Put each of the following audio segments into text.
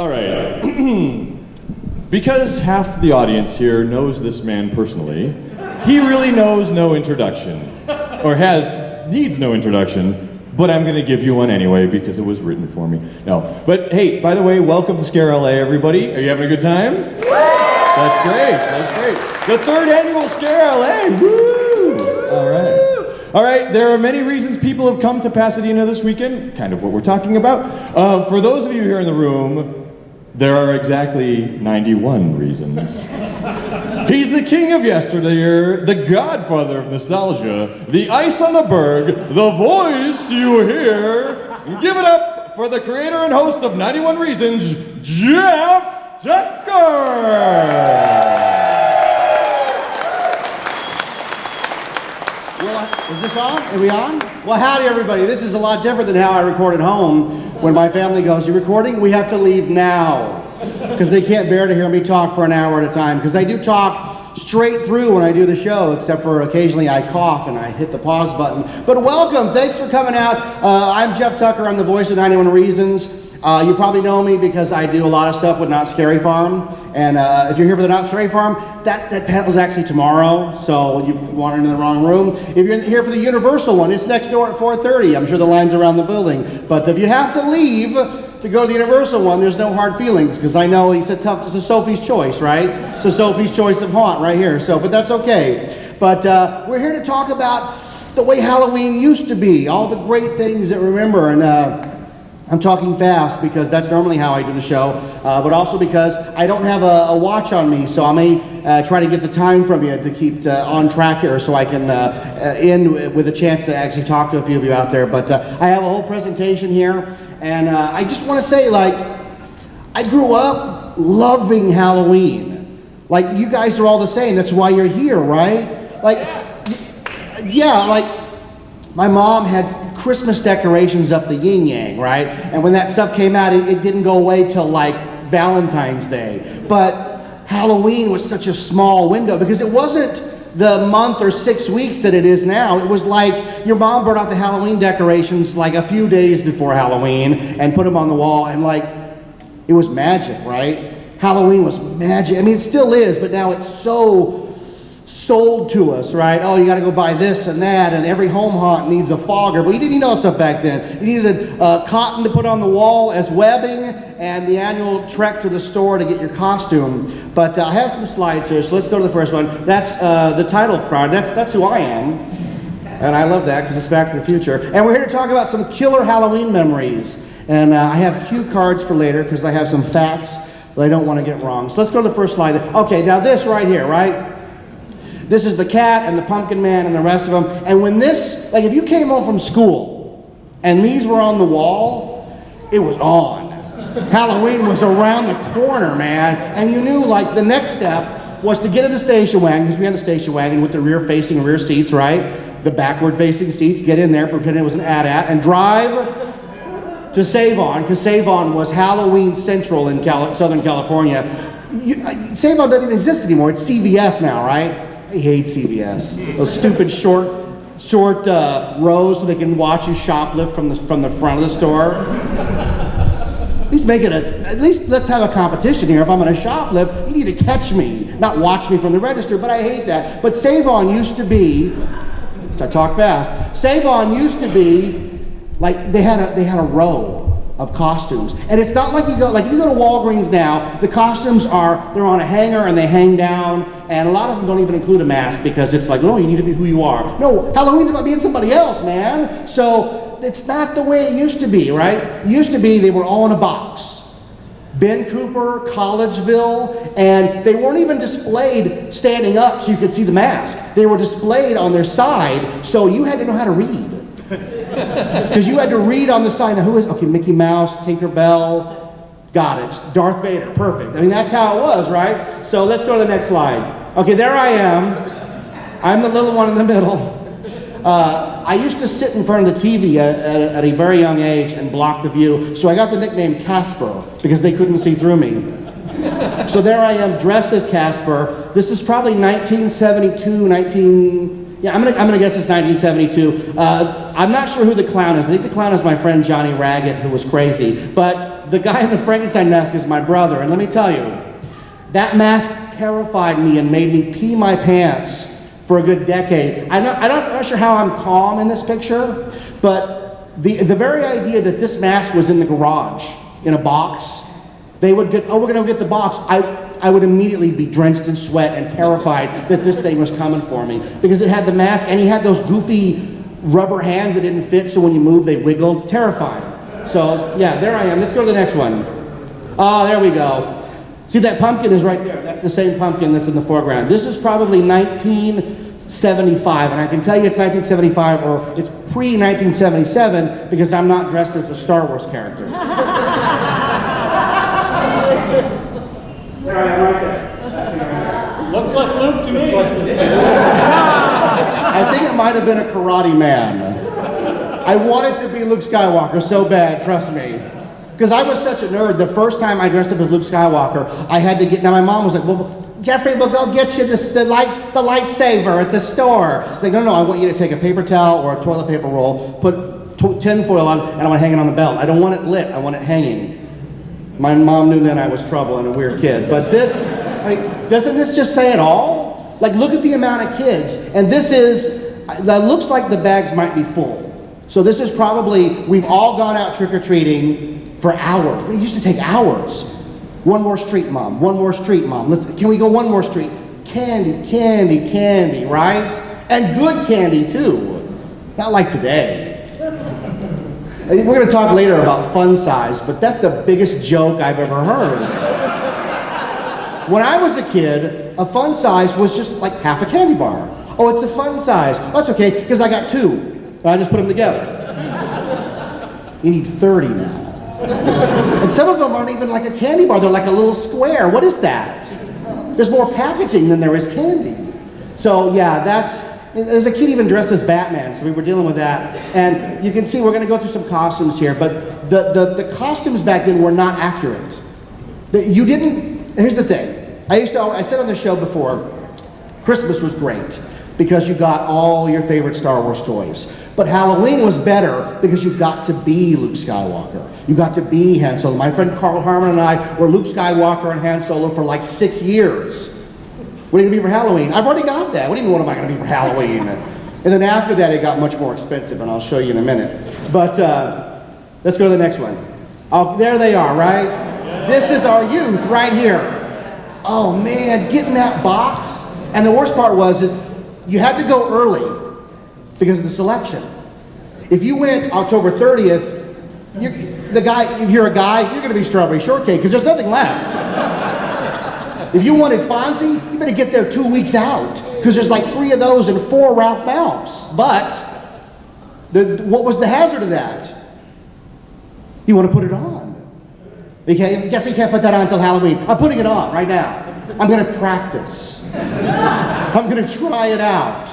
All right. Because half the audience here knows this man personally, he really knows no introduction, or needs no introduction, but I'm gonna give you one anyway because it was written for me. No, but hey, by the way, welcome to ScareLA, everybody. Are you having a good time? That's great, that's great. The third annual ScareLA, woo! All right. All right, there are many reasons people have come to Pasadena this weekend, kind of what we're talking about. For those of you here in the room, there are exactly 91 reasons. He's the king of yesteryear, the godfather of nostalgia, the ice on the berg, the voice you hear. Give it up for the creator and host of 91 Reasons, Jeff Tucker! Is this on? Are we on? Well, howdy everybody. This is a lot different than how I record at home. When my family goes, "You recording?" We have to leave now. Because they can't bear to hear me talk for an hour at a time. Because I do talk straight through when I do the show, except for occasionally I cough and I hit the pause button. But welcome, thanks for coming out. I'm Jeff Tucker, I'm the voice of 91 Reasons. You probably know me because I do a lot of stuff with Not Scary Farm. And if you're here for the Not Scary Farm, that panel's actually tomorrow, so you've wandered into the wrong room. If you're here for the Universal one, it's next door at 4:30. I'm sure the line's around the building. But if you have to leave to go to the Universal one, there's no hard feelings, because I know it's a Sophie's Choice, right? It's a Sophie's Choice of haunt right here, so, but that's okay. But we're here to talk about the way Halloween used to be, all the great things that we remember, and I'm talking fast because that's normally how I do the show, but also because I don't have a watch on me, so I may try to get the time from you to keep on track here so I can end with a chance to actually talk to a few of you out there. But I have a whole presentation here, and I just want to say, like, I grew up loving Halloween. Like, you guys are all the same, that's why you're here, right? Like, yeah, like, my mom had Christmas decorations up the yin-yang, right? And when that stuff came out, it didn't go away till like Valentine's Day. But Halloween was such a small window because it wasn't the month or 6 weeks that it is now. It was like your mom brought out the Halloween decorations like a few days before Halloween and put them on the wall, and like, it was magic, right? Halloween was magic. I mean, it still is, but now it's so sold to us, right? Oh, you got to go buy this and that, and every home haunt needs a fogger. But you didn't need all that stuff back then. You needed cotton to put on the wall as webbing, and the annual trek to the store to get your costume. But I have some slides here, so let's go to the first one. That's the title card. That's who I am, and I love that because it's Back to the Future. And we're here to talk about some killer Halloween memories. And I have cue cards for later because I have some facts that I don't want to get wrong. So let's go to the first slide. Okay, now this right here, right? This is the cat and the pumpkin man and the rest of them. And when this, like if you came home from school and these were on the wall, it was on. Halloween was around the corner, man. And you knew like the next step was to get in the station wagon, because we had the station wagon with the rear-facing rear seats, right? The backward-facing seats, get in there, pretend it was an AT-AT, and drive to Save-On, because Save-On was Halloween Central in Southern California. Save-On doesn't even exist anymore. It's CVS now, right? I hate CVS. Those stupid short rows so they can watch you shoplift from the front of the store. At least let's have a competition here. If I'm gonna shoplift, you need to catch me, not watch me from the register, but I hate that. But Save-On used to be, I talk fast, Save-On used to be, like they had a row of costumes. And it's not like if you go to Walgreens now, the costumes they're on a hanger and they hang down, and a lot of them don't even include a mask because it's like, no, you need to be who you are. No, Halloween's about being somebody else, man. So it's not the way it used to be, right? It used to be they were all in a box. Ben Cooper, Collegeville, and they weren't even displayed standing up so you could see the mask. They were displayed on their side, so you had to know how to read. Because you had to read on the side, now who is, okay, Mickey Mouse, Tinkerbell, got it, Darth Vader, perfect. I mean, that's how it was, right? So let's go to the next slide. Okay, there I am. I'm the little one in the middle. I used to sit in front of the TV at a very young age and block the view, so I got the nickname Casper, because they couldn't see through me. So there I am, dressed as Casper. This is probably 1972, Yeah, I'm gonna guess it's 1972. I'm not sure who the clown is. I think the clown is my friend Johnny Raggett, who was crazy. But the guy in the Frankenstein mask is my brother. And let me tell you, that mask terrified me and made me pee my pants for a good decade. I'm not sure how I'm calm in this picture, but the very idea that this mask was in the garage in a box, they would get, oh, we're gonna get the box. I would immediately be drenched in sweat and terrified that this thing was coming for me because it had the mask and he had those goofy rubber hands that didn't fit, so when you moved they wiggled. Terrifying. So yeah, there I am. Let's go to the next one. Oh, there we go. See, that pumpkin is right there. That's the same pumpkin that's in the foreground. This is probably 1975, and I can tell you it's 1975 or it's pre-1977 because I'm not dressed as a Star Wars character. There I am right there. Looks like Luke to me. I think it might have been a karate man. I wanted to be Luke Skywalker so bad, trust me. Because I was such a nerd, the first time I dressed up as Luke Skywalker, I had to get, now my mom was like, well, Jeffrey, we'll go get you the lightsaber at the store. I was like, no, I want you to take a paper towel or a toilet paper roll, put tin foil on, and I want to hang it on the belt. I don't want it lit, I want it hanging. My mom knew then I was trouble and a weird kid. But this, I mean, doesn't this just say it all? Like, look at the amount of kids. And this is, that looks like the bags might be full. So this is probably, we've all gone out trick-or-treating for hours. It used to take hours. One more street, Mom. One more street, Mom. Can we go one more street? Candy, candy, candy, right? And good candy, too. Not like today. We're going to talk later about fun size, but that's the biggest joke I've ever heard. When I was a kid, a fun size was just like half a candy bar. Oh, it's a fun size. Oh, that's okay, because I got 2. I just put them together. You need 30 now. And some of them aren't even like a candy bar, they're like a little square. What is that? There's more packaging than there is candy. So yeah, there's a kid even dressed as Batman, so we were dealing with that. And you can see we're gonna go through some costumes here, but the costumes back then were not accurate. Here's the thing. I said on the show before, Christmas was great because you got all your favorite Star Wars toys. But Halloween was better because you got to be Luke Skywalker. You got to be Han Solo. My friend Carl Harmon and I were Luke Skywalker and Han Solo for like 6 years. What are you gonna be for Halloween? I've already got that. What do you mean, what am I gonna be for Halloween? And then after that, it got much more expensive, and I'll show you in a minute. But let's go to the next one. Oh, there they are, right? This is our youth right here. Oh man, getting that box. And the worst part is you had to go early because of the selection. If you went October 30th, if you're a guy, you're gonna be strawberry shortcake because there's nothing left. If you wanted Fonzie, you better get there 2 weeks out because there's like 3 of those and 4 Ralph Malphs. But what was the hazard of that? You want to put it on. Jeffrey can't put that on until Halloween. I'm putting it on right now. I'm going to practice. I'm going to try it out.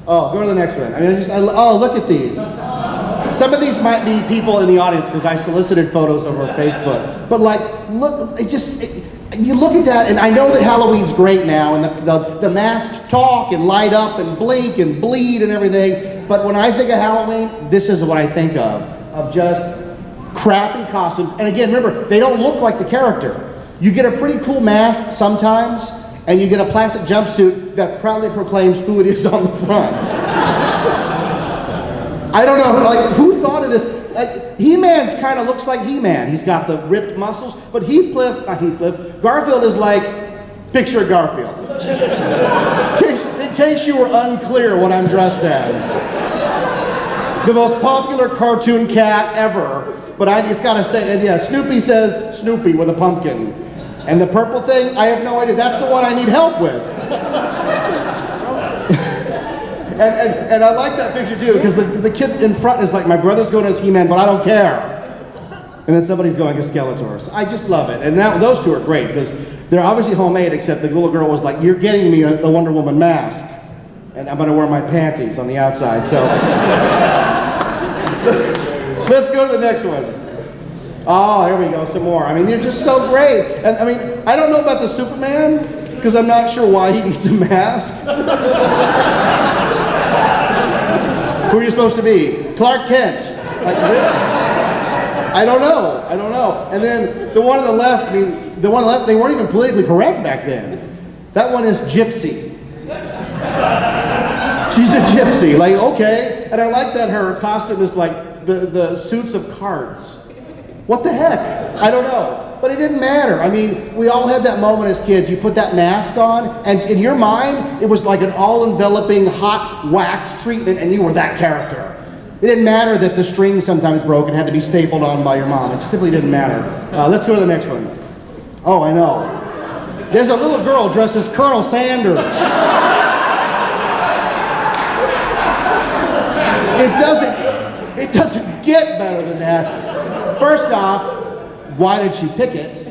Oh, go to the next one. Oh, look at these. Some of these might be people in the audience because I solicited photos over Facebook. But like, look, you look at that, and I know that Halloween's great now, and the masks talk and light up and blink and bleed and everything, but when I think of Halloween, this is what I think of just crappy costumes. And again, remember, they don't look like the character. You get a pretty cool mask sometimes, and you get a plastic jumpsuit that proudly proclaims who it is on the front. I don't know, like, who thought of this? He-Man's kind of looks like He-Man. He's got the ripped muscles, but Garfield is like, picture Garfield. In case you were unclear what I'm dressed as. The most popular cartoon cat ever, but it's got to say, yeah, Snoopy says Snoopy with a pumpkin. And the purple thing, I have no idea. That's the one I need help with. And I like that picture too, because the kid in front is like, my brother's going as He-Man, but I don't care. And then somebody's going as Skeletor. So I just love it. And now those two are great, because they're obviously homemade, except the little girl was like, you're getting me the Wonder Woman mask. And I'm gonna wear my panties on the outside, so. let's go to the next one. Oh, here we go, some more. I mean, they're just so great. And I mean, I don't know about the Superman, because I'm not sure why he needs a mask. Who are you supposed to be? Clark Kent. Like, I don't know. And then the one on the left, I mean, the one on the left, they weren't even politically correct back then. That one is Gypsy. She's a gypsy, like, okay. And I like that her costume is like the suits of cards. What the heck? I don't know. But it didn't matter. I mean, we all had that moment as kids. You put that mask on, and in your mind, it was like an all-enveloping hot wax treatment, and you were that character. It didn't matter that the string sometimes broke and had to be stapled on by your mom. It simply didn't matter. Let's go to the next one. Oh, I know. There's a little girl dressed as Colonel Sanders. It doesn't get better than that. First off, why did she pick it?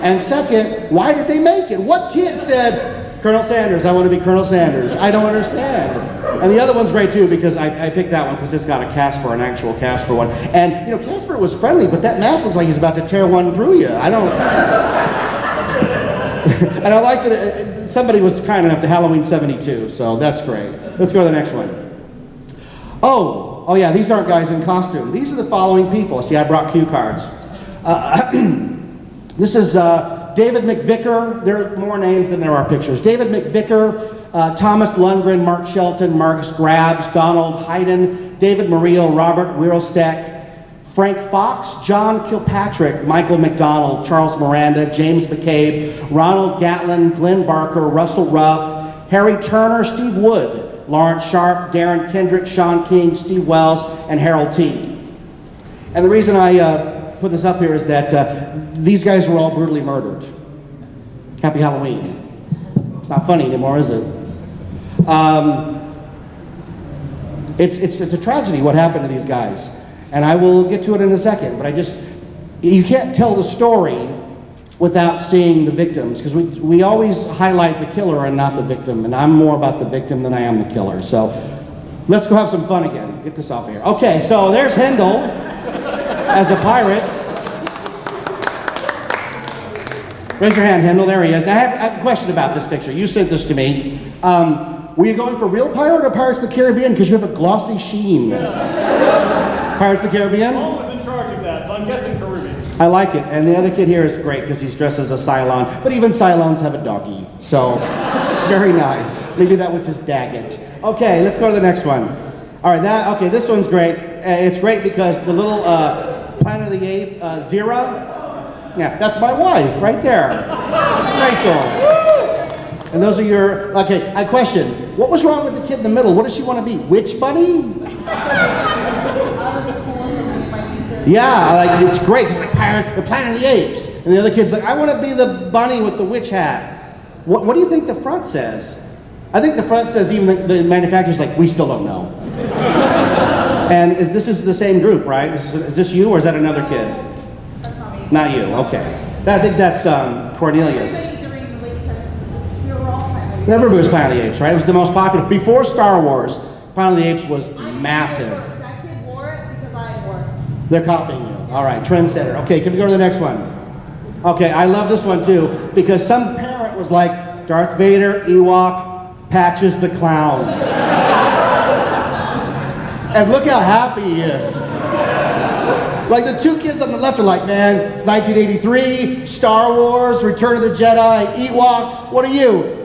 And second, why did they make it? What kid said, Colonel Sanders, I want to be Colonel Sanders? I don't understand. And the other one's great too, because I picked that one because it's got a Casper, an actual Casper one. And, you know, Casper was friendly, but that mask looks like he's about to tear one through you. I don't... And I like that somebody was kind enough to Halloween 72, so that's great. Let's go to the next one. Oh yeah, these aren't guys in costume. These are the following people. See, I brought cue cards. This is David McVicker. There are more names than there are pictures. David McVicker, Thomas Lundgren, Mark Shelton, Marcus Grabs, Donald Hayden, David Murillo, Robert Wirostek, Frank Fox, John Kilpatrick, Michael McDonald, Charles Miranda, James McCabe, Ronald Gatlin, Glenn Barker, Russell Ruff, Harry Turner, Steve Wood, Lawrence Sharp, Darren Kendrick, Sean King, Steve Wells, and Harold T. And the reason I put this up here is that these guys were all brutally murdered. Happy Halloween. It's not funny anymore, is it? It's a tragedy what happened to these guys. And I will get to it in a second, but you can't tell the story without seeing the victims, because we always highlight the killer and not the victim, and I'm more about the victim than I am the killer. So let's go have some fun again. Get this off here. Okay, so there's Hendel as a pirate. Raise your hand, Hendel. There he is. Now I have a question about this picture. You sent this to me. Were you going for real pirate or Pirates of the Caribbean? Because you have a glossy sheen. Pirates of the Caribbean? Mom was in charge of that, so I'm guessing Caribbean. I like it. And the other kid here is great because he's dressed as a Cylon. But even Cylons have a doggy. So it's very nice. Maybe that was his Daggett. Okay, let's go to the next one. All right, okay, this one's great. It's great because the little Planet of the Apes, Zira, yeah, that's my wife right there. Rachel. And those are your, okay, I question, what was wrong with the kid in the middle? What does she want to be? Witch bunny? Yeah, like it's great. It's like the Planet of the Apes. And the other kid's like, I want to be the bunny with the witch hat. What do you think the front says? I think the front says even the manufacturer's like, we still don't know. And this is the same group, right? Is this you or is that another kid? That's not me. Not you, okay. I think that's Cornelius. Everybody was Planet of the Apes, right? It was the most popular. Before Star Wars, Planet of the Apes was massive. That kid wore it because I wore it. They're copying you. All right, trendsetter. Okay, can we go to the next one? Okay, I love this one too, because some parent was like, Darth Vader, Ewok, Patches the Clown. And look how happy he is. Like the two kids on the left are like, man, it's 1983, Star Wars, Return of the Jedi, Ewoks, what are you?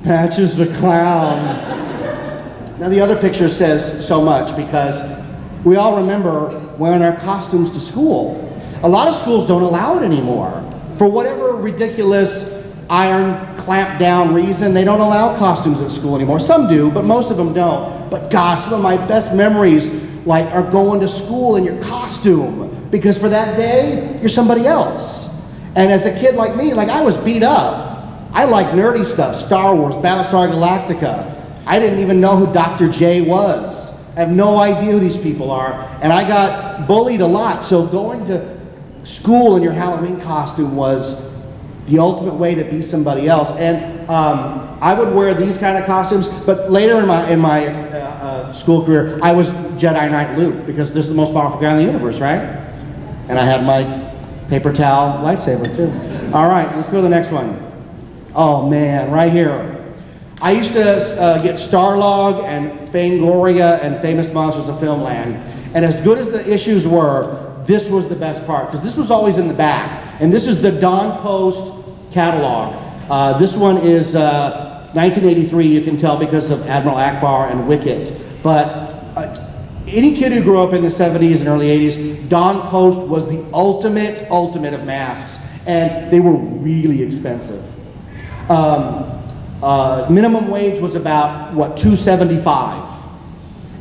Patches the Clown. Now the other picture says so much because we all remember wearing our costumes to school. A lot of schools don't allow it anymore. For whatever ridiculous iron clamp down reason, they don't allow costumes at school anymore. Some do, but most of them don't. But gosh, some of my best memories are going to school in your costume, because for that day, you're somebody else. And as a kid like me, I was beat up. I like nerdy stuff, Star Wars, Battlestar Galactica. I didn't even know who Dr. J was. I have no idea who these people are. And I got bullied a lot, so going to school in your Halloween costume was the ultimate way to be somebody else. And I would wear these kind of costumes, but later in my school career, I was Jedi Knight Luke, because this is the most powerful guy in the universe, right? And I had my paper towel lightsaber too. All right, let's go to the next one. Oh man, right here. I used to get Starlog and Fangoria and Famous Monsters of Filmland, and as good as the issues were, this was the best part, because this was always in the back. And this is the Don Post catalog. This one is 1983, you can tell because of Admiral Akbar and Wicket. But any kid who grew up in the 70s and early 80s, Don Post was the ultimate of masks. And they were really expensive. Minimum wage was about, what, $2.75.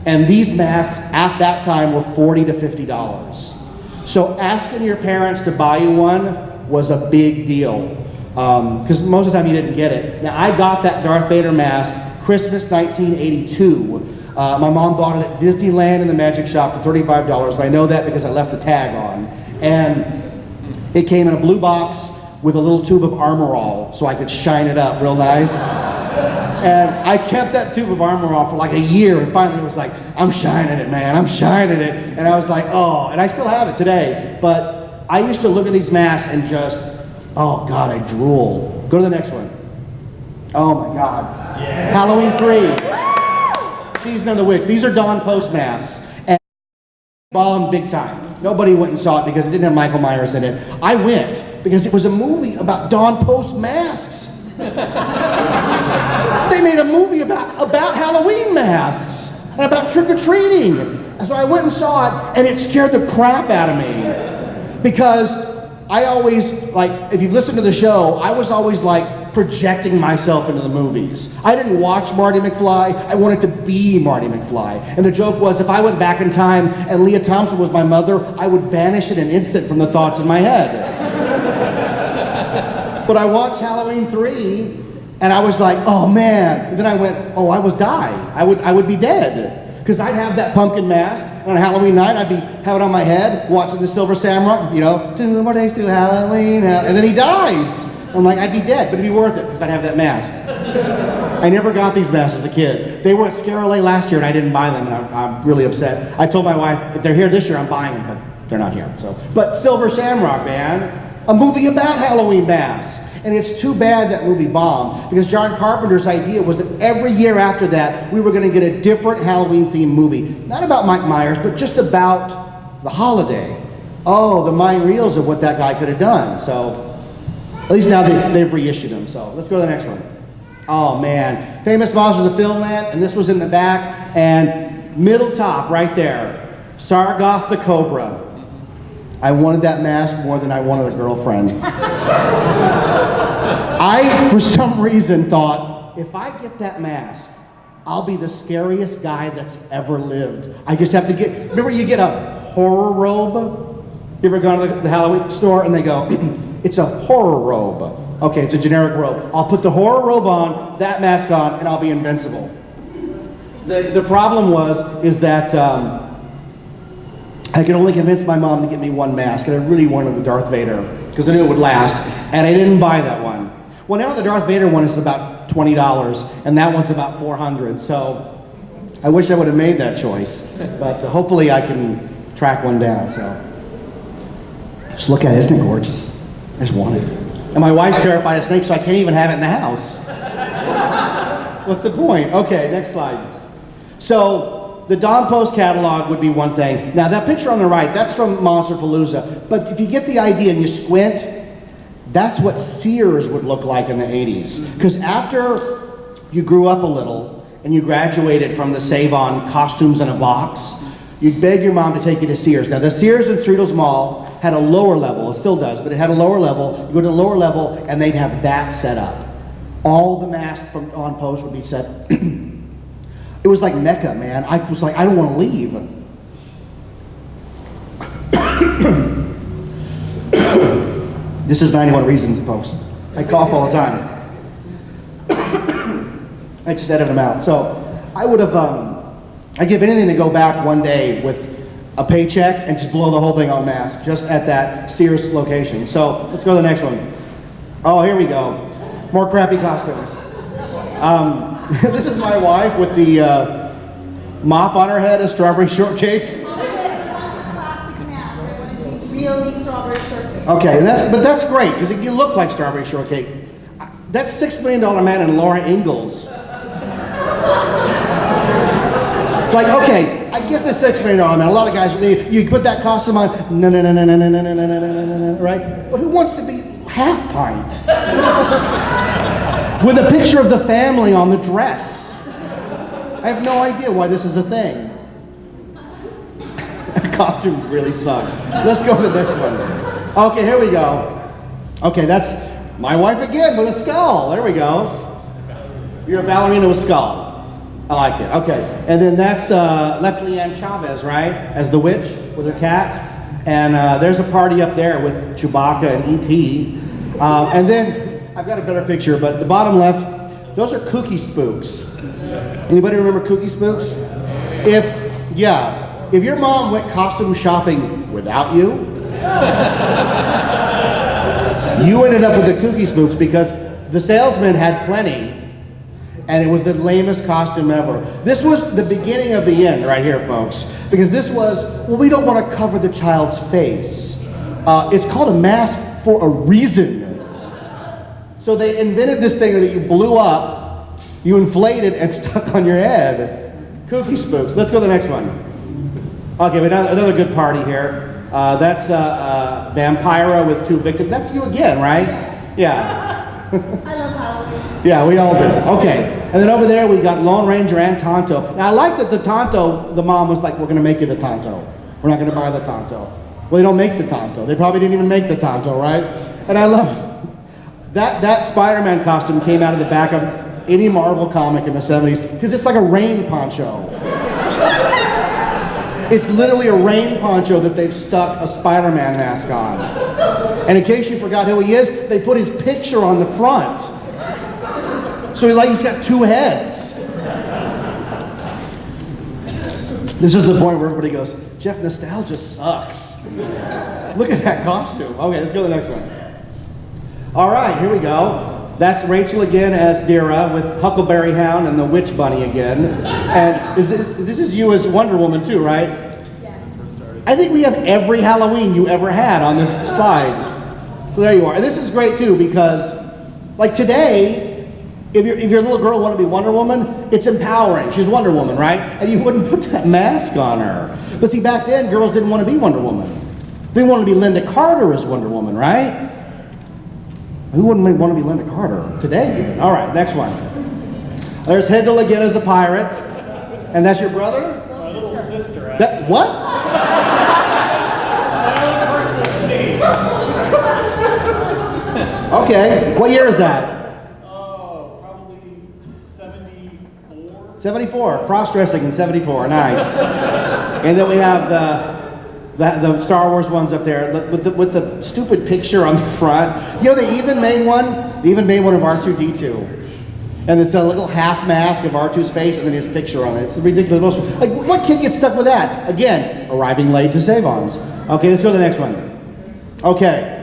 And these masks at that time were $40 to $50. So asking your parents to buy you one was a big deal. Because most of the time you didn't get it. Now I got that Darth Vader mask Christmas 1982. My mom bought it at Disneyland in the Magic Shop for $35. And I know that because I left the tag on. And it came in a blue box with a little tube of Armor All so I could shine it up real nice. And I kept that tube of Armor All for like a year, and finally it was like, I'm shining it, man, I'm shining it. And I was like, oh, and I still have it today. But I used to look at these masks and just, oh God, I drool. Go to the next one. Oh my God. Yeah. Halloween 3. Season of the Witch. These are Don Post masks. And bombed big time. Nobody went and saw it because it didn't have Michael Myers in it. I went because it was a movie about Don Post masks. They made a movie about Halloween masks and about trick-or-treating. And so I went and saw it, and it scared the crap out of me. Because I always, like, if you've listened to the show, I was always like projecting myself into the movies. I didn't watch Marty McFly, I wanted to be Marty McFly. And the joke was, if I went back in time and Leah Thompson was my mother, I would vanish in an instant from the thoughts in my head. But I watched Halloween 3, and I was like, oh man. And then I went, oh, I would die. I would be dead. Because I'd have that pumpkin mask, and on Halloween night, I'd have it on my head, watching the Silver Shamrock, you know, 2 more days to Halloween, and then he dies. I'm like, I'd be dead, but it'd be worth it, because I'd have that mask. I never got these masks as a kid. They were at ScareLA last year, and I didn't buy them, and I'm really upset. I told my wife, if they're here this year, I'm buying them, but they're not here. So, but Silver Shamrock, man. A movie about Halloween masks. And it's too bad that movie bombed, because John Carpenter's idea was that every year after that, we were going to get a different Halloween-themed movie. Not about Mike Myers, but just about the holiday. Oh, the mind reels of what that guy could have done. So, at least now they've reissued them. So, let's go to the next one. Oh, man. Famous Monsters of Filmland, and this was in the back, and middle top right there. Sargoth the Cobra. I wanted that mask more than I wanted a girlfriend. I, for some reason, thought, if I get that mask, I'll be the scariest guy that's ever lived. I just have to get, remember you get a horror robe? You ever gone to the Halloween store and they go, it's a horror robe. Okay, it's a generic robe. I'll put the horror robe on, that mask on, and I'll be invincible. The problem is that I could only convince my mom to get me one mask, and I really wanted the Darth Vader, because I knew it would last, and I didn't buy that one. Well, now the Darth Vader one is about $20, and that one's about $400, so I wish I would have made that choice, but hopefully I can track one down, so. Just look at it, isn't it gorgeous? I just want it. And my wife's terrified of snakes, so I can't even have it in the house. What's the point? Okay, next slide. So, the Don Post catalog would be one thing. Now, that picture on the right, that's from Monsterpalooza. But if you get the idea and you squint, that's what Sears would look like in the 80s. Because after you grew up a little and you graduated from the Save-On costumes in a box, you'd beg your mom to take you to Sears. Now, the Sears in Cerritos Mall had a lower level. It still does, but it had a lower level. You go to a lower level, and they'd have that set up. All the masks from Don Post would be set. It was like Mecca, man. I was like, I don't want to leave. This is 91 Reasons, folks. I cough all the time. I just edited them out. So I would have, I'd give anything to go back one day with a paycheck and just blow the whole thing on mask, just at that Sears location. So let's go to the next one. Oh, here we go. More crappy costumes. This is my wife with the mop on her head, a strawberry shortcake. Really strawberry shortcake. Okay, but that's great, because you look like strawberry shortcake. That's $6 Million Man and Laura Ingalls Like, okay, I get the $6 million man. A lot of guys, you put that costume on, no, right? But who wants to be half pint? With a picture of the family on the dress. I have no idea why this is a thing. The costume really sucks. Let's go to the next one. Okay, here we go. Okay, that's my wife again with a skull. There we go. You're a ballerina with a skull. I like it. Okay, and then that's Leanne Chavez, right? As the witch with her cat. And there's a party up there with Chewbacca and E.T. And then I've got a better picture, but the bottom left, those are Kooky Spooks. Anybody remember Kooky Spooks? If your mom went costume shopping without you, you ended up with the Kooky Spooks because the salesman had plenty. And it was the lamest costume ever. This was the beginning of the end right here, folks. Because this was, well, we don't want to cover the child's face. It's called a mask for a reason. So they invented this thing that you blew up, you inflated, and stuck on your head. Kooky Spooks. Let's go to the next one. Okay, we got another good party here. That's Vampira with 2 victims. That's you again, right? Yeah. I love Halloween. Yeah, we all do. Okay. And then over there we got Lone Ranger and Tonto. Now I like that the Tonto, the mom was like, we're going to make you the Tonto. We're not going to buy the Tonto. Well, they don't make the Tonto. They probably didn't even make the Tonto, right? And I love that Spider-Man costume came out of the back of any Marvel comic in the 70s because it's like a rain poncho. It's literally a rain poncho that they've stuck a Spider-Man mask on. And in case you forgot who he is, they put his picture on the front. So he's got 2 heads. This is the point where everybody goes, Jeff, nostalgia sucks. Look at that costume. Okay, let's go to the next one. All right, here we go. That's Rachel again as Zira with Huckleberry Hound and the Witch Bunny again. And this is you as Wonder Woman too, right? Yeah. I think we have every Halloween you ever had on this slide. So there you are. And this is great too because, like today, if your little girl wanted to be Wonder Woman, it's empowering. She's Wonder Woman, right? And you wouldn't put that mask on her. But see, back then, girls didn't want to be Wonder Woman. They wanted to be Linda Carter as Wonder Woman, right? Who wouldn't want to be Linda Carter? Today, even. All right, next one. There's Hindle again as a pirate. And that's your brother? My little sister. That, what? Okay, what year is that? Probably 74. 74, cross-dressing in 74, nice. And then we have the Star Wars ones up there with the stupid picture on the front. You know, they even made one of R2-D2. And it's a little half mask of R2's face and then his picture on it. It's ridiculous. Like, what kid gets stuck with that? Again, arriving late to save-ons. Okay, let's go to the next one. Okay.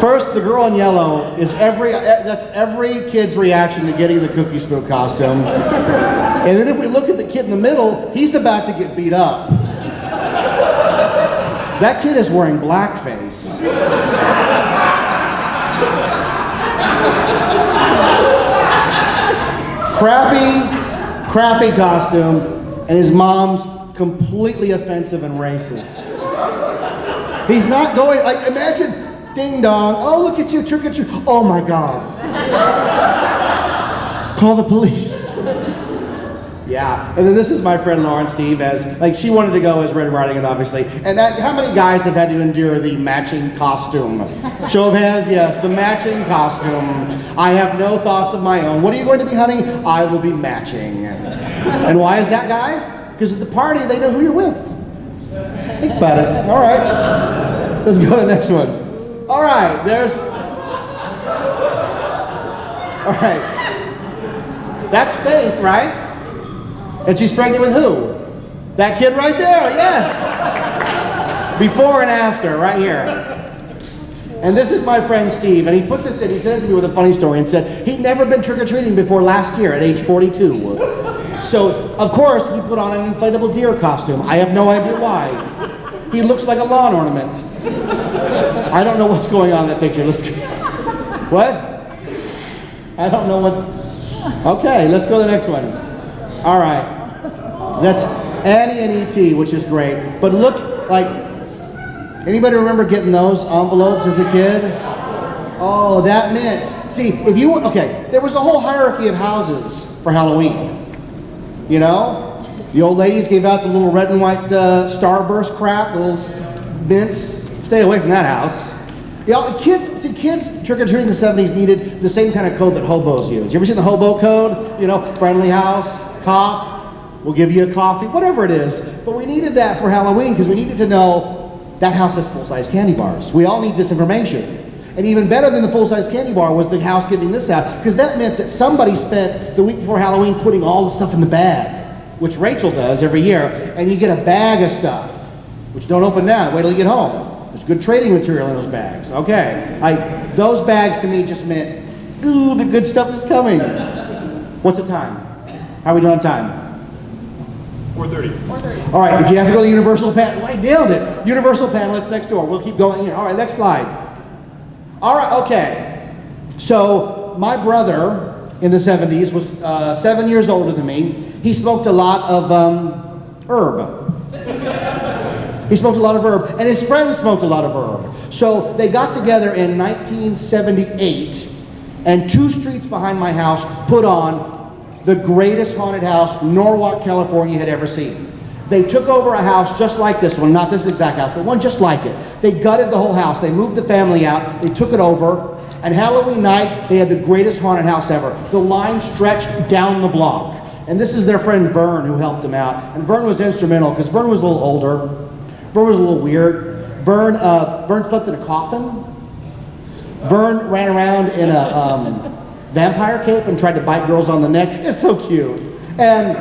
First, the girl in yellow is that's every kid's reaction to getting the Kooky Spook costume. And then if we look at the kid in the middle, he's about to get beat up. That kid is wearing blackface. Crappy costume, and his mom's completely offensive and racist. He's not going, like, imagine, ding dong, oh, look at you, trick or treat. Oh my God. Call the police. Yeah, and then this is my friend Lauren Steve as, like, she wanted to go as Red Riding Hood, obviously. And how many guys have had to endure the matching costume? Show of hands, yes, the matching costume. I have no thoughts of my own. What are you going to be, honey? I will be matching. And why is that, guys? Because at the party, they know who you're with. Think about it. All right. Let's go to the next one. All right, all right. That's Faith, right? And she's pregnant with who? That kid right there, yes. Before and after, right here. And this is my friend Steve, and he put this in, he sent it to me with a funny story and said he'd never been trick-or-treating before last year at age 42. So, of course, he put on an inflatable deer costume. I have no idea why. He looks like a lawn ornament. I don't know what's going on in that picture. What? I don't know what. Okay, let's go to the next one. All right. That's Annie and E.T., which is great. But look, like, anybody remember getting those envelopes as a kid? Oh, that meant, see, if you, okay, there was a whole hierarchy of houses for Halloween. You know? The old ladies gave out the little red and white Starburst crap, the little mints. Stay away from that house. You know, kids trick-or-treating in the 70s needed the same kind of code that hobos use. You ever seen the hobo code? You know, friendly house, cop, we'll give you a coffee, whatever it is. But we needed that for Halloween because we needed to know that house has full-size candy bars. We all need this information. And even better than the full-size candy bar was the house giving this out, because that meant that somebody spent the week before Halloween putting all the stuff in the bag, which Rachel does every year, and you get a bag of stuff, which don't open now, wait till you get home. There's good trading material in those bags. Okay, those bags to me just meant, ooh, the good stuff is coming. What's the time? How are we doing on time? 4:30. All right, if you have to go to Universal Pan, I nailed it. Universal Panelets next door. We'll keep going here. All right, next slide. All right, okay. So my brother in the 70s was 7 years older than me. He smoked a lot of herb. He smoked a lot of herb, and his friends smoked a lot of herb. So they got together in 1978, and 2 streets behind my house put on the greatest haunted house Norwalk, California had ever seen. They took over a house just like this one, not this exact house, but one just like it. They gutted the whole house. They moved the family out. They took it over, and Halloween night, they had the greatest haunted house ever. The line stretched down the block. And this is their friend Vern who helped them out. And Vern was instrumental because Vern was a little older. Vern was a little weird. Vern slept in a coffin. Vern ran around in a vampire cape and tried to bite girls on the neck. It's so cute. And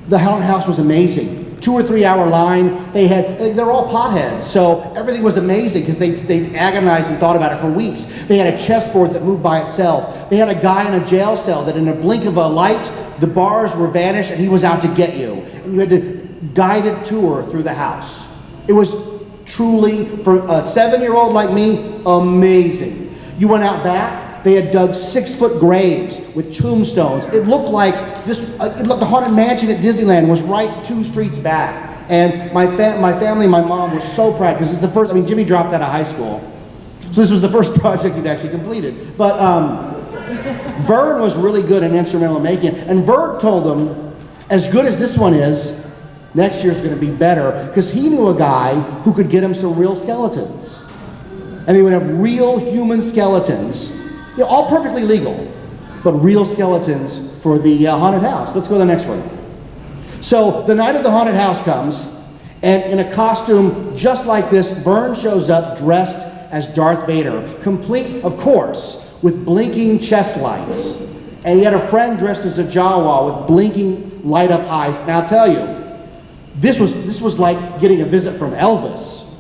the haunted house was amazing. 2 or 3 hour line. They're all potheads, so everything was amazing because they agonized and thought about it for weeks. They had a chessboard that moved by itself. They had a guy in a jail cell that in a blink of a light, the bars were vanished and he was out to get you. And you had to guided tour through the house. It was truly, for a 7-year-old like me, amazing. You went out back, they had dug 6-foot graves with tombstones. It looked like the Haunted Mansion at Disneyland was right 2 streets back. And my family, my mom was so proud because it's the first, Jimmy dropped out of high school. So this was the first project he'd actually completed. But Vern was really good and instrumental in making it. And Vern told them, as good as this one is, next year's going to be better, because he knew a guy who could get him some real skeletons. And they would have real human skeletons, you know, all perfectly legal, but real skeletons for the haunted house. Let's go to the next one. So the night of the haunted house comes, and in a costume just like this, Vern shows up dressed as Darth Vader, complete, of course, with blinking chest lights. And he had a friend dressed as a Jawa with blinking light-up eyes. And I'll tell you, this was like getting a visit from Elvis.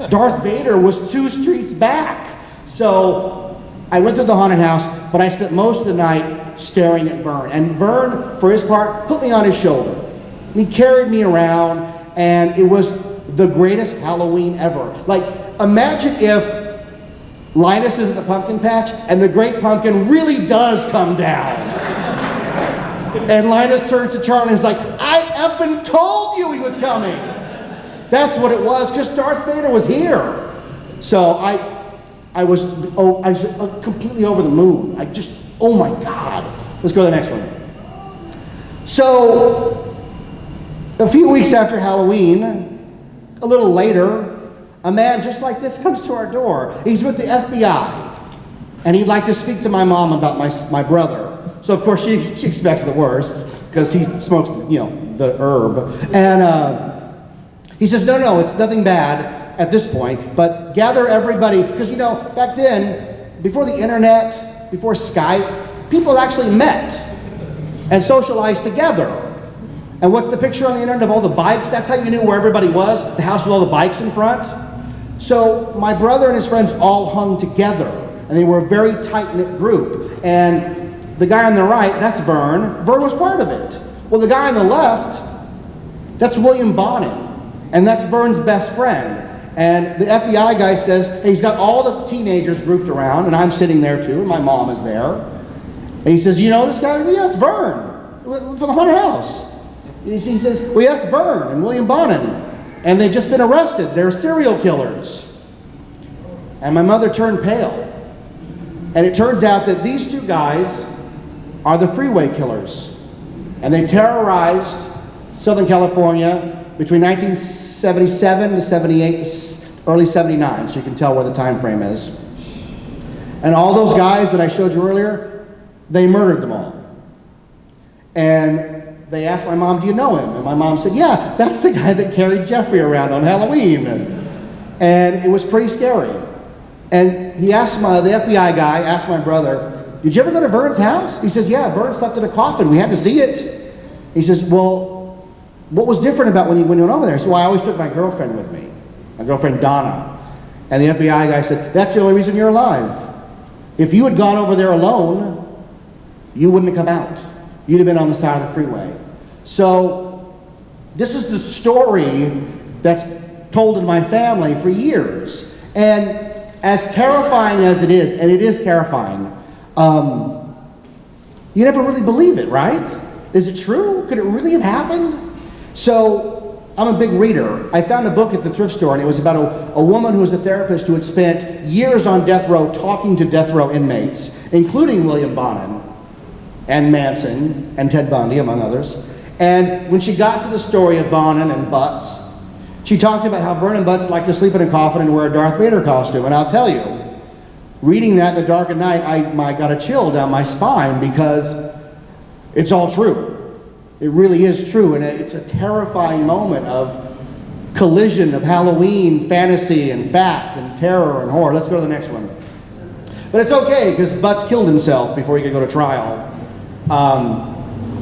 Darth Vader was 2 streets back. So I went to the haunted house, but I spent most of the night staring at Vern. And Vern, for his part, put me on his shoulder. He carried me around, and it was the greatest Halloween ever. Like, imagine if Linus is at the pumpkin patch, and the great pumpkin really does come down. And Linus turns to Charlie and is like, I effing told you he was coming. That's what it was, because Darth Vader was here. So I was completely over the moon. Oh my God. Let's go to the next one. So, a few weeks after Halloween, a little later, a man just like this comes to our door. He's with the FBI, and he'd like to speak to my mom about my brother. So of course she expects the worst because he smokes, you know, the herb. And he says, no, it's nothing bad at this point, but gather everybody, because you know, back then, before the internet, before Skype, people actually met and socialized together. And what's the picture on the internet of all the bikes? That's how you knew where everybody was, the house with all the bikes in front. So my brother and his friends all hung together, and they were a very tight-knit group. And the guy on the right, that's Vern. Vern was part of it. Well, the guy on the left, that's William Bonin, and that's Vern's best friend. And the FBI guy says, hey, he's got all the teenagers grouped around, and I'm sitting there too, and my mom is there. And he says, you know this guy? Yeah, it's Vern. For the haunted house. He says, well, yes, Vern and William Bonin. And they've just been arrested. They're serial killers. And my mother turned pale. And it turns out that these two guys are the freeway killers. And they terrorized Southern California between 1977 to 78, early 79, so you can tell where the time frame is. And all those guys that I showed you earlier, they murdered them all. And they asked my mom, do you know him? And my mom said, yeah, that's the guy that carried Jeffrey around on Halloween. And it was pretty scary. And he asked the FBI guy asked my brother, did you ever go to Vern's house? He says, yeah, Vern slept in a coffin. We had to see it. He says, well, what was different about when you went over there? So well, I always took my girlfriend with me, my girlfriend Donna. And the FBI guy said, that's the only reason you're alive. If you had gone over there alone, you wouldn't have come out. You'd have been on the side of the freeway. So this is the story that's told in my family for years. And as terrifying as it is, and it is terrifying, you never really believe it, right? Is it true? Could it really have happened? So I'm a big reader. I found a book at the thrift store, and it was about a woman who was a therapist who had spent years on death row talking to death row inmates, including William Bonin and Manson and Ted Bundy, among others. And when she got to the story of Bonin and Butts, she talked about how Vernon Butts liked to sleep in a coffin and wear a Darth Vader costume. And I'll tell you, reading that in the dark of night, I got a chill down my spine because it's all true. It really is true, and it's a terrifying moment of collision of Halloween, fantasy, and fact, and terror, and horror. Let's go to the next one. But it's okay, because Butts killed himself before he could go to trial.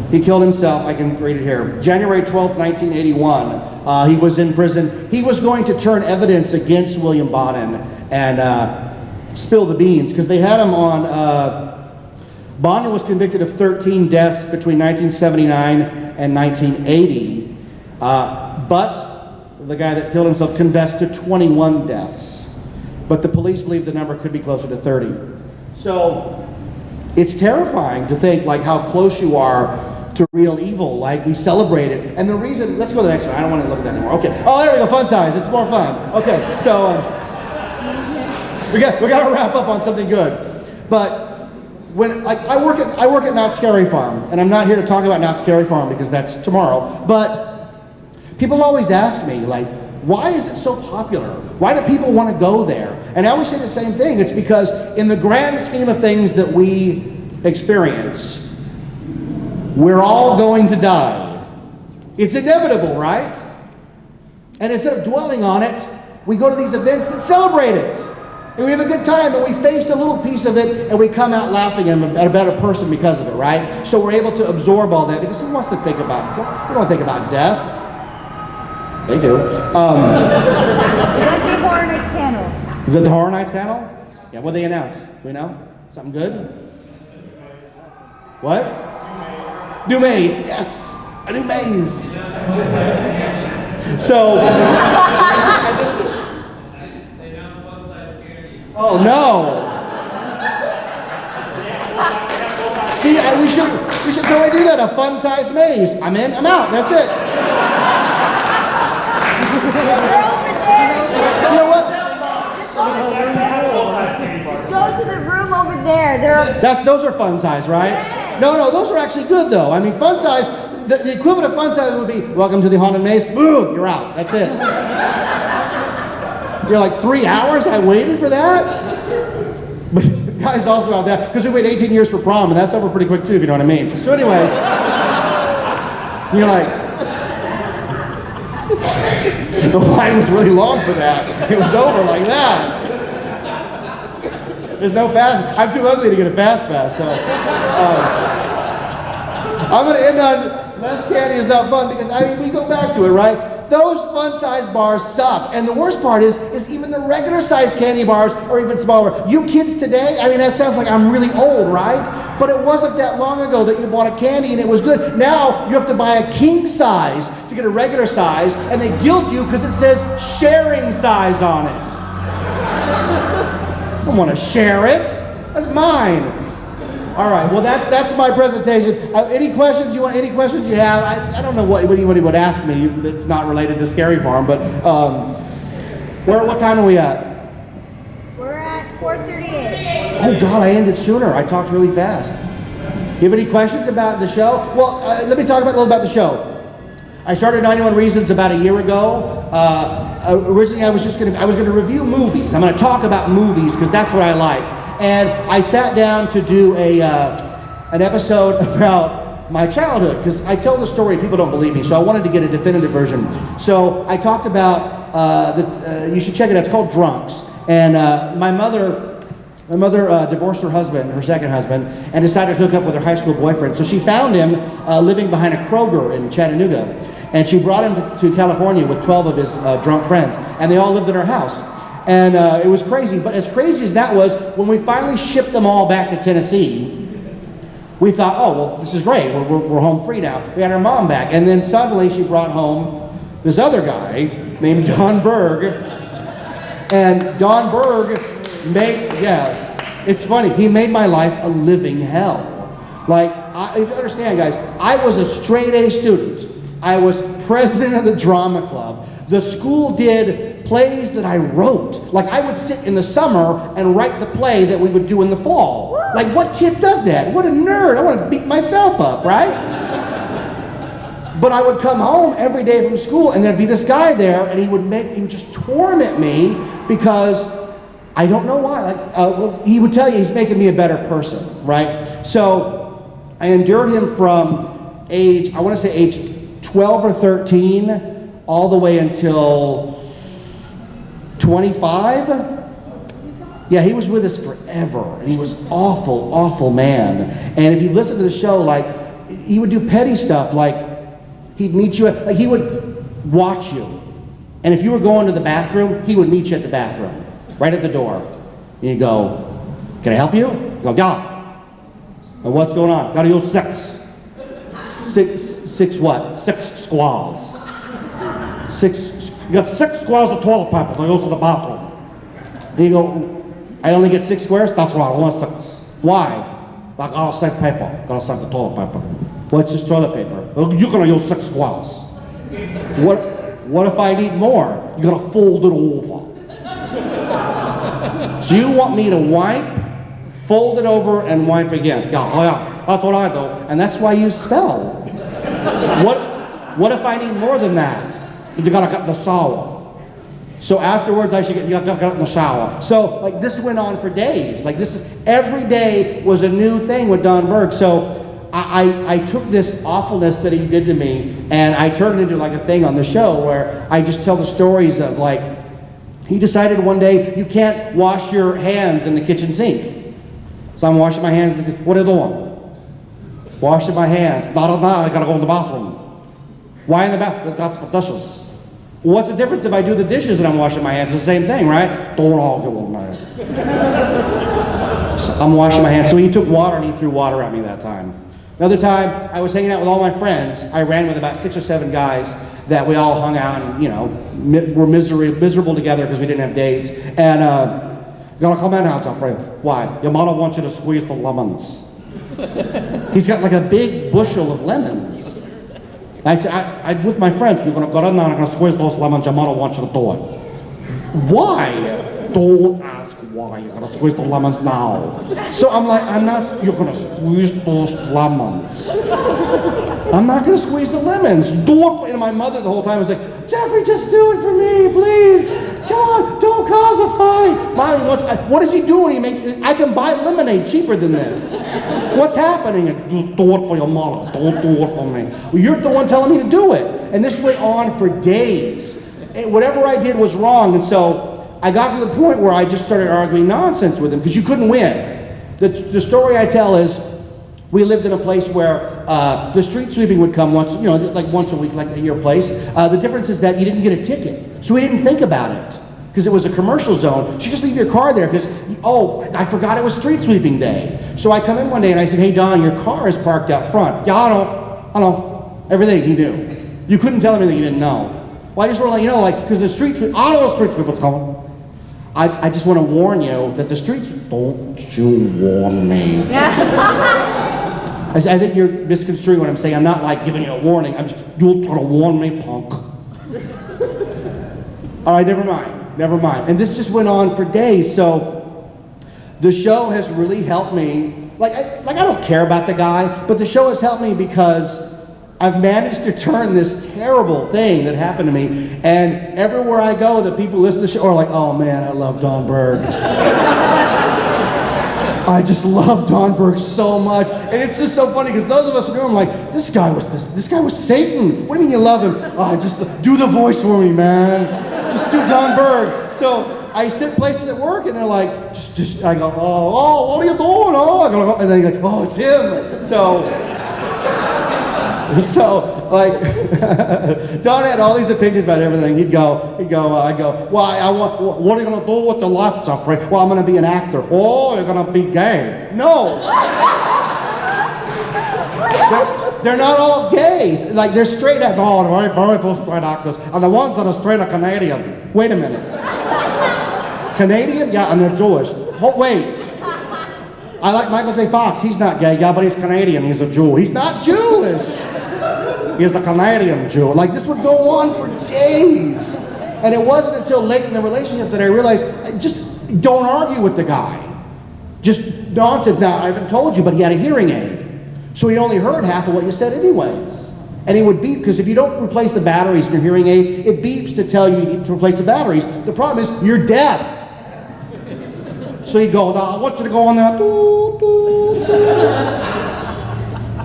He killed himself, I can read it here. January 12th, 1981, he was in prison. He was going to turn evidence against William Bonin and spill the beans, because they had him on, Bonin was convicted of 13 deaths between 1979 and 1980. Butts, the guy that killed himself, confessed to 21 deaths. But the police believe the number could be closer to 30. So it's terrifying to think like how close you are to real evil. Like, we celebrate it. And the reason, let's go to the next one. I don't want to look at that anymore. Okay. Oh, there we go. Fun size. It's more fun. Okay. So we got to wrap up on something good. But when I work at Not Scary Farm, and I'm not here to talk about Not Scary Farm because that's tomorrow, but people always ask me, like, why is it so popular? Why do people want to go there? And I always say the same thing. It's because in the grand scheme of things that we experience, we're all going to die. It's inevitable, right? And instead of dwelling on it, we go to these events that celebrate it. And we have a good time, and we face a little piece of it, and we come out laughing and a better person because of it, right? So we're able to absorb all that, because who wants to think about, we don't think about death. They do. Is that the Horror Nights panel? Is that the Horror Nights panel? Yeah, what they announce? Do we know? Something good? What? New maze, yes! A new maze! So, I missed it. Oh no! See, we should totally do that. A fun-sized maze. I'm in. I'm out. That's it. They're over there. You know what? Just go to the room over there. Those are fun-size, right? Yeah. No, those are actually good though. I mean, fun-size. The equivalent of fun-size would be, welcome to the haunted maze. Boom, you're out. That's it. You're like, 3 hours? I waited for that? But the guy's also about that, because we wait 18 years for prom, and that's over pretty quick too, if you know what I mean. So anyways, you're like, the line was really long for that. It was over like that. There's no fast, I'm too ugly to get a fast pass, so. I'm gonna end on less candy is not fun, because I mean, we go back to it, right? Those fun-sized bars suck. And the worst part is even the regular-sized candy bars are even smaller. You kids today, I mean, that sounds like I'm really old, right? But it wasn't that long ago that you bought a candy and it was good. Now you have to buy a king size to get a regular size, and they guilt you because it says sharing size on it. I don't want to share it. That's mine. All right. Well, that's my presentation. Any questions you want? Any questions you have? I don't know what anybody would ask me that's not related to Scary Farm, but what time are we at? We're at 4:38. Oh God, I ended sooner. I talked really fast. You have any questions about the show? Well, let me talk a little about the show. I started 91 Reasons about a year ago. Originally, I was going to review movies. I'm going to talk about movies because that's what I like. And I sat down to do an episode about my childhood because I tell the story, people don't believe me, so I wanted to get a definitive version. So I talked about you should check it out. It's called Drunks. And my mother divorced her husband, her second husband, and decided to hook up with her high school boyfriend. So she found him living behind a Kroger in Chattanooga. And she brought him to California with 12 of his drunk friends. And they all lived in her house. And it was crazy. But as crazy as that was, when we finally shipped them all back to Tennessee, we thought, oh, well, this is great. We're home free now. We had our mom back. And then suddenly she brought home this other guy named Don Berg. And Don Berg it's funny. He made my life a living hell. Like, if you understand, guys, I was a straight A student. I was president of the drama club. The school did plays that I wrote. Like, I would sit in the summer and write the play that we would do in the fall. Like, what kid does that? What a nerd. I want to beat myself up, right? But I would come home every day from school and there'd be this guy there and he would just torment me because I don't know why. Well, he would tell you he's making me a better person, right? So I endured him from age 12 or 13 all the way until 25. Yeah, he was with us forever, and he was awful, awful man. And if you listen to the show, like, he would do petty stuff, like he'd meet you like he would watch you, and if you were going to the bathroom, he would meet you at the bathroom, right at the door. And you'd go, "Can I help you?" You go, "Yeah." "And what's going on?" "Gotta use six what? 6 squaws. You got 6 squares of toilet paper to use in the bathroom." And you go, "I only get 6 squares?" "That's right, I want 6. Why?" "I gotta save paper. Gotta save the toilet paper." "What's this toilet paper?" "Well, you're gonna use 6 squares." What if I need more?" "You gotta fold it over." "So you want me to wipe, fold it over, and wipe again?" "Yeah, oh yeah, that's what I do. And that's why you spell. What if I need more than that?" "You gotta get in the shower." "So afterwards you gotta get in the shower." So like this went on for days. Like every day was a new thing with Don Berg. So I took this awfulness that he did to me and I turned it into like a thing on the show where I just tell the stories of like, he decided one day, you can't wash your hands in the kitchen sink. So I'm washing my hands, "What are you doing?" "Washing my hands." "No, I gotta go in the bathroom." "Why in the bathroom?" "That's for dishes." "Well, what's the difference if I do the dishes and I'm washing my hands?" It's the same thing, right? "Don't argue with me." So I'm washing my hands. So he took water and he threw water at me that time. Another time, I was hanging out with all my friends. I ran with about 6 or 7 guys that we all hung out and, you know, were miserable together because we didn't have dates. And, "You gotta come in now, Jeffrey." "Why?" "Your mother wants you to squeeze the lemons." He's got like a big bushel of lemons. I said, I with my friends, "You're gonna go in there and I'm gonna squeeze those lemons. Your mother wants you to do it." "Why?" "Don't ask why. You gotta squeeze the lemons now." So I'm like, "You're gonna squeeze those lemons." "I'm not gonna squeeze the lemons. Do it." And my mother the whole time was like, "Jeffrey, just do it for me, please. Come on, don't cause a fight." "Mommy, what is he doing? I can buy lemonade cheaper than this. What's happening?" Do it for your mother. Don't do it for me." "Well, you're the one telling me to do it." And this went on for days. And whatever I did was wrong. And so I got to the point where I just started arguing nonsense with him because you couldn't win. The story I tell is we lived in a place where the street sweeping would come once a week, like at your place. The difference is that you didn't get a ticket. So we didn't think about it because it was a commercial zone. So you just leave your car there because, oh, I forgot it was street sweeping day. So I come in one day and I said, "Hey, Don, your car is parked out front." "Yeah, I know. Everything he knew. You couldn't tell him anything you didn't know. Well, I just want to let you know, like, because the street sweep, I know the street sweep was coming. I just want to warn you that the streets, don't you warn me. I think you're misconstruing what I'm saying. I'm not like giving you a warning. I'm just, you'll try to warn me, punk. All right, never mind. And this just went on for days. So the show has really helped me. Like I don't care about the guy, but the show has helped me because I've managed to turn this terrible thing that happened to me, and everywhere I go, the people listen to the show are like, oh man, I love Don Berg. I just love Don Berg so much. And it's just so funny because those of us who knew him like, this guy was Satan. What do you mean you love him? Oh, just do the voice for me, man. Just do Don Berg. So I sit places at work and they're like, I go, oh, what are you doing? Oh, I go, and they're like, oh, it's him. So like, Don had all these opinions about everything. I'd go, well, what are you gonna do with the left, Jeffrey? Well, I'm gonna be an actor. Oh, you're gonna be gay. No. They're not all gays. Like, they're straight actors. Oh, very, very few straight actors. And the ones that are straight are Canadian. Wait a minute. Canadian? Yeah, and they're Jewish. Oh, wait. I like Michael J. Fox. He's not gay. Yeah, but he's Canadian. He's a Jew. He's not Jewish. He's a Canadian Jew. Like, this would go on for days. And it wasn't until late in the relationship that I realized, just don't argue with the guy. Just nonsense. Now, I haven't told you, but he had a hearing aid. So he only heard half of what you said anyways. And he would beep, because if you don't replace the batteries in your hearing aid, it beeps to tell you to replace the batteries. The problem is, you're deaf. So he'd go, I want you to go on that.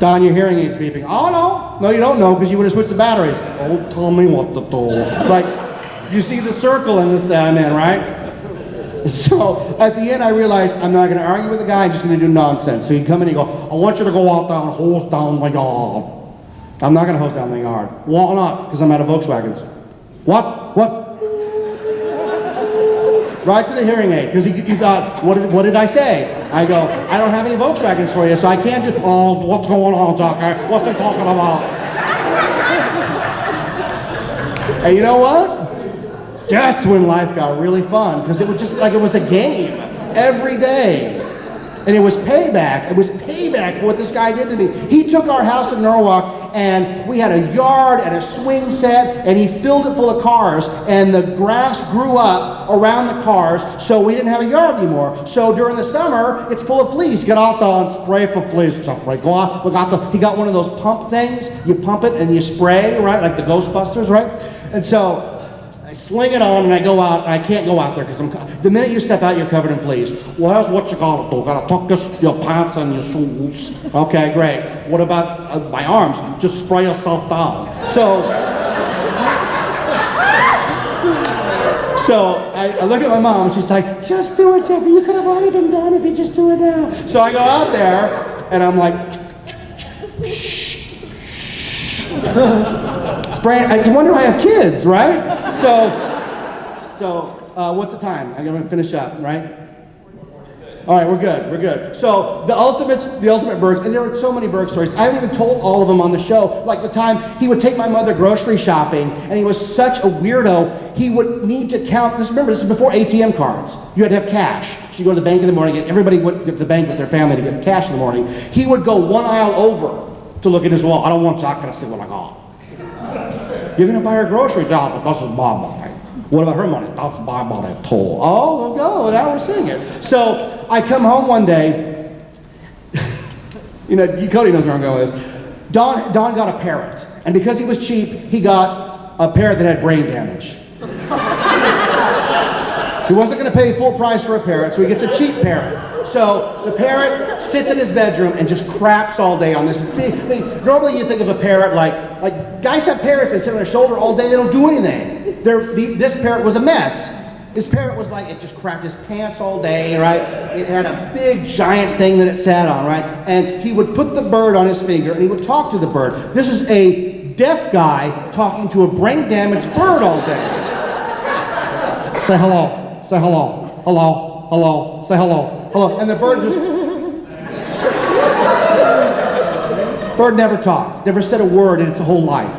Don, your hearing aid's beeping. Oh, no. No, you don't know, because you would have switched the batteries. Oh, tell me what to do. Like, you see the circle in this that I'm in, right? So at the end, I realized I'm not going to argue with the guy. I'm just going to do nonsense. So he'd come in and he'd go, I want you to go out there and hose down my yard. I'm not going to hose down my yard. Why not? Because I'm out of Volkswagens. What? Right to the hearing aid, because you thought, what did I say? I go, I don't have any Volkswagens for you, so I can't do, oh, what's going on, Doc? What's he talking about? And you know what? That's when life got really fun, because it was just like it was a game every day. And it was payback. It was payback for what this guy did to me. He took our house in Norwalk, and we had a yard and a swing set, and he filled it full of cars, and the grass grew up around the cars, so we didn't have a yard anymore. So during the summer, it's full of fleas. Get out there and spray for fleas, Jeffrey. Go out. He got one of those pump things. You pump it and you spray, right? Like the Ghostbusters, right? And so I sling it on and I go out, and I can't go out there because the minute you step out, you're covered in fleas. Well, that's what you gotta do. Gotta tuck your pants and your shoes. Okay, great. What about my arms? Just spray yourself down. So I look at my mom and she's like, just do it, Jeffrey. You could have already been done if you just do it now. So I go out there and I'm like, spraying. I wonder if I have kids, right? So, what's the time? I'm gonna finish up, right? All right, we're good. So the ultimate Berg, and there are so many Berg stories. I haven't even told all of them on the show. Like the time he would take my mother grocery shopping, and he was such a weirdo. He would need to count. Remember, this is before ATM cards. You had to have cash. So you go to the bank in the morning. Everybody would go to the bank with their family to get cash in the morning. He would go one aisle over to look at his wallet. I don't want you. I'm gonna see what I got. You're gonna buy her groceries? Yeah, but this is my money. What about her money? That's my money too. Oh, go. Now we're seeing it. So I come home one day. Cody knows where I'm going with this. Don got a parrot, and because he was cheap, he got a parrot that had brain damage. He wasn't going to pay full price for a parrot, so he gets a cheap parrot. So the parrot sits in his bedroom and just craps all day on this big. Normally you think of a parrot like guys have parrots that sit on their shoulder all day. They don't do anything. This parrot was a mess. This parrot was like, it just crapped his pants all day, right? It had a big giant thing that it sat on, right? And he would put the bird on his finger and he would talk to the bird. This is a deaf guy talking to a brain damaged bird all day. Say hello. Say hello. Hello. Hello. Say hello. Hello. And the bird just... Bird never talked. Never said a word in its whole life.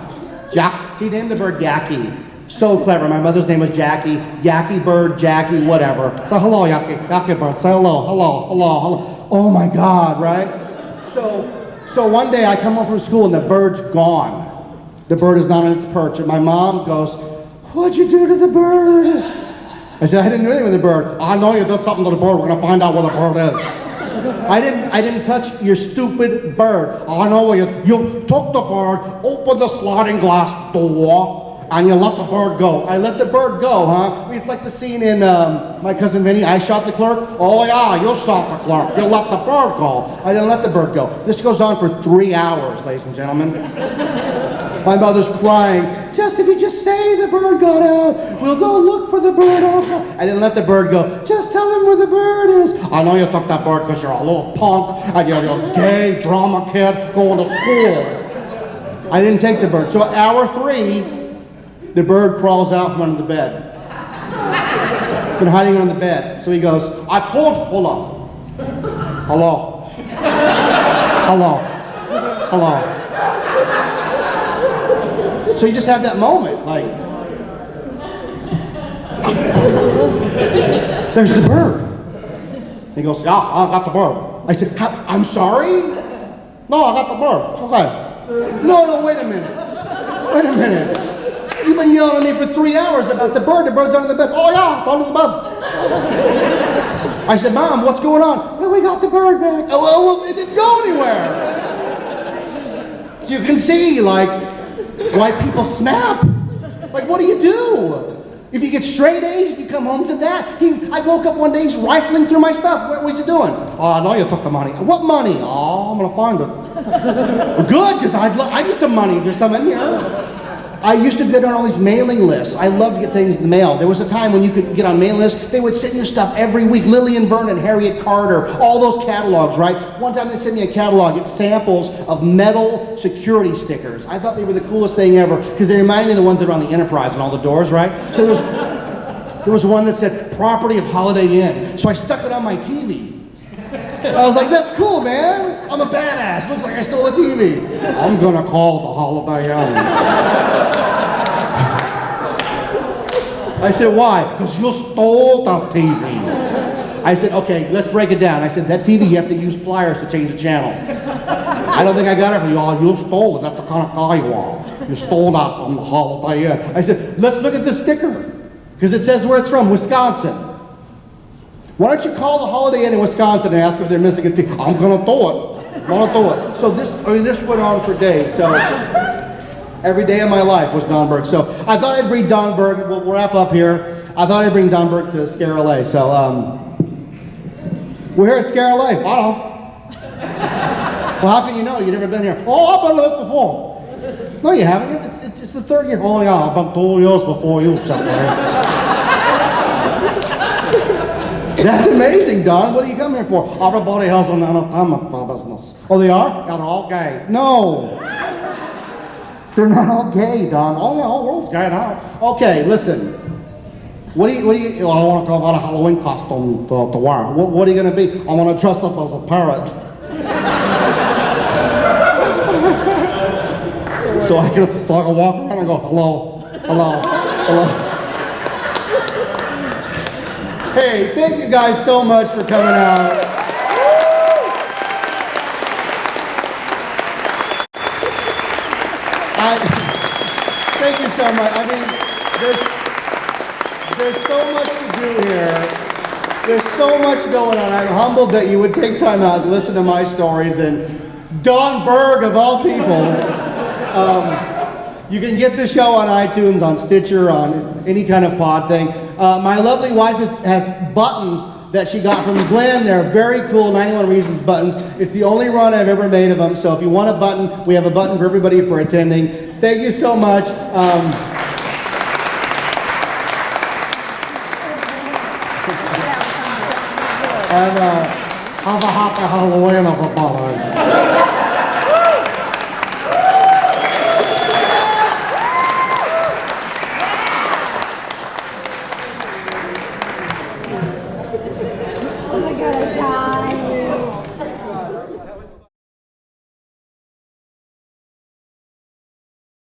He named the bird Yaki. So clever. My mother's name was Jackie. Yaki bird, Jackie, whatever. So hello, Yaki. Yaki bird. Say hello, hello, hello, hello. Oh my God, right? So one day I come home from school and the bird's gone. The bird is not on its perch. And my mom goes, "What'd you do to the bird?" I said, "I didn't do anything with the bird." "I know you did something to the bird. We're gonna find out where the bird is." I didn't touch your stupid bird. "I know where you took the bird, opened the sliding glass door, and you let the bird go." I let the bird go, huh? I mean, it's like the scene in My Cousin Vinny, I shot the clerk. "Oh yeah, you shot the clerk. You let the bird go." I didn't let the bird go. This goes on for 3 hours, ladies and gentlemen. My mother's crying. "Just if you just say the bird got out, we'll go look for the bird also." I didn't let the bird go. "Just tell him where the bird is." "I know you took that bird because you're a little punk and you're a gay drama kid going to school." I didn't take the bird. So at hour 3, the bird crawls out from under the bed. Been hiding under the bed. So he goes, "I told you." Hold on. Hello. Hello. Hello. So you just have that moment, like, there's the bird. He goes, "Yeah, I got the bird." I said, "I'm sorry?" "No, I got the bird. It's okay." No, wait a minute. Wait a minute. You've been yelling at me for 3 hours about the bird. The bird's under the bed. "Oh yeah, it's under the bed." I said, "Mom, what's going on?" "Well, we got the bird back." "Oh, well, it didn't go anywhere." So you can see, like, why people snap. Like, what do you do? If you get straight A's, you come home to that. I woke up one day, he's rifling through my stuff. What was he doing? "Oh, I know you took the money." "What money?" "Oh, I'm gonna find it." "Well, good, because I need some money. There's some in here." I used to get on all these mailing lists. I loved to get things in the mail. There was a time when you could get on mailing lists. They would send you stuff every week. Lillian Vernon, Harriet Carter, all those catalogs, right? One time they sent me a catalog. It's samples of metal security stickers. I thought they were the coolest thing ever because they remind me of the ones that are on the Enterprise and all the doors, right? So there was one that said "Property of Holiday Inn." So I stuck it on my TV. I was like, "That's cool, man. I'm a badass. Looks like I stole a TV." "I'm gonna call the Holiday Inn." I said, "Why?" "Because you stole the TV." I said, "Okay, let's break it down." I said, "That TV, you have to use pliers to change the channel." "I don't think I got it from you all. You stole it. That's the kind of guy you are. You stole that from the Holiday Inn." I said, "Let's look at the sticker." Because it says where it's from, Wisconsin. "Why don't you call the Holiday Inn in Wisconsin and ask if they're missing a TV?" "I'm gonna do it. I'm gonna do it." So this went on for days. So every day of my life was Don Berg. So I thought I'd bring Don Berg. We'll wrap up here. I thought I'd bring Don Berg to ScareLA. So we're here at ScareLA. I don't know. Well, how can you know? You've never been here. "Oh, I've been to this before." No, you haven't. It's the 3rd year. "Oh yeah, I've been 2 years before you, Chuck. That's amazing, Don. What do you come here for? "Everybody has an entertainment business." "Oh, they are?" "Yeah, they're all gay." "No. They're not all gay, Don." "Oh, yeah, all world's gay now." "Okay, listen. What do you, well, I want to come out a Halloween costume to wear." What are you going to be?" "I want to dress up as a parrot." So I can walk around and go, "Hello, hello, hello." Hey, thank you guys so much for coming out. Thank you so much. I mean, there's so much to do here. There's so much going on. I'm humbled that you would take time out to listen to my stories. And Don Berg, of all people, you can get the show on iTunes, on Stitcher, on any kind of pod thing. My lovely wife has buttons that she got from Glenn. They're very cool, 91 Reasons buttons. It's the only run I've ever made of them. So if you want a button, we have a button for everybody for attending. Thank you so much. Have a happy Halloween, everybody.